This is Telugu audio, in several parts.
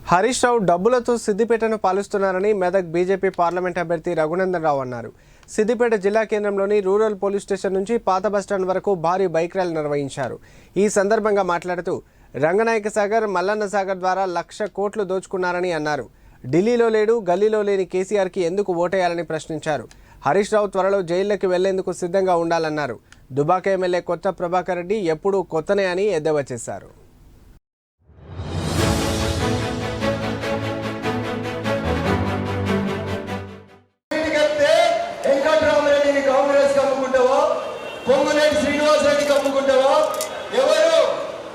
హరీష్ రావు డబ్బులతో సిద్దిపేటను పాలిస్తున్నారని మెదక్ బీజేపీ పార్లమెంట్ అభ్యర్థి రఘునందన్ రావు అన్నారు. సిద్దిపేట జిల్లా కేంద్రంలోని రూరల్ పోలీస్ స్టేషన్ నుంచి పాత బస్టాండ్ వరకు భారీ బైక్ ర్యాలీ నిర్వహించారు. ఈ సందర్భంగా మాట్లాడుతూ రంగనాయక సాగర్, మల్లన్న సాగర్ ద్వారా 1,00,000 కోట్లు దోచుకున్నారని అన్నారు. ఢిల్లీలో లేడు, గల్లీలో లేని కేసీఆర్కి ఎందుకు ఓటేయాలని ప్రశ్నించారు. హరీష్ రావు త్వరలో జైల్లోకి వెళ్లేందుకు సిద్ధంగా ఉండాలన్నారు. దుబాక ఎమ్మెల్యే కొత్త ప్రభాకర్ రెడ్డి ఎప్పుడూ కొత్తనే అని ఎద్దేవా చేశారు. పొంగులేటి శ్రీనివాసరెడ్డి కమ్ముకుంటావా?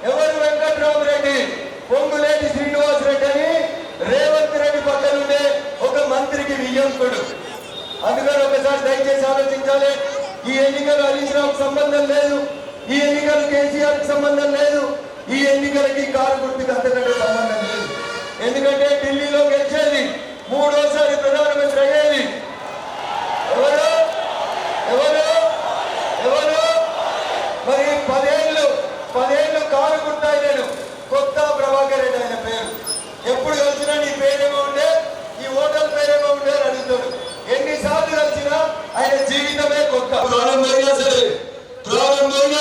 ఎవరు వెంకట్రామరెడ్డి? పొంగులేటి శ్రీనివాసరెడ్డి అని రేవంత్ రెడ్డి పక్కనుండే ఒక మంత్రికి వియ్యంకుడు. అందుకని ఒకసారి దయచేసి ఆలోచించాలి. ఈ ఎన్నికలు హరీష్ రావుకు సంబంధం లేదు, ఈ ఎన్నికలు కేసీఆర్ కి సంబంధం లేదు, ఈ ఎన్నికలకి కారు గుర్తుకు అంతకంటే సంబంధం లేదు. ఎందుకంటే ఢిల్లీలో గెలిచేది, మూడోసారి ప్రధానమంత్రి అయ్యేది ఎవరు? మరి 10 ఏళ్ళు కారు గుర్తాయి. నేను కొత్త ప్రభాకర్ రెడ్డి ఆయన పేరు. ఎప్పుడు కలిసినా నీ పేరేమో ఉండే, ఈ ఓటర్ పేరేమో ఉండే అని అడుగుతాడు. ఎన్నిసార్లు కలిసినా ఆయన జీవితమే కొత్త. ప్రారంభమైనా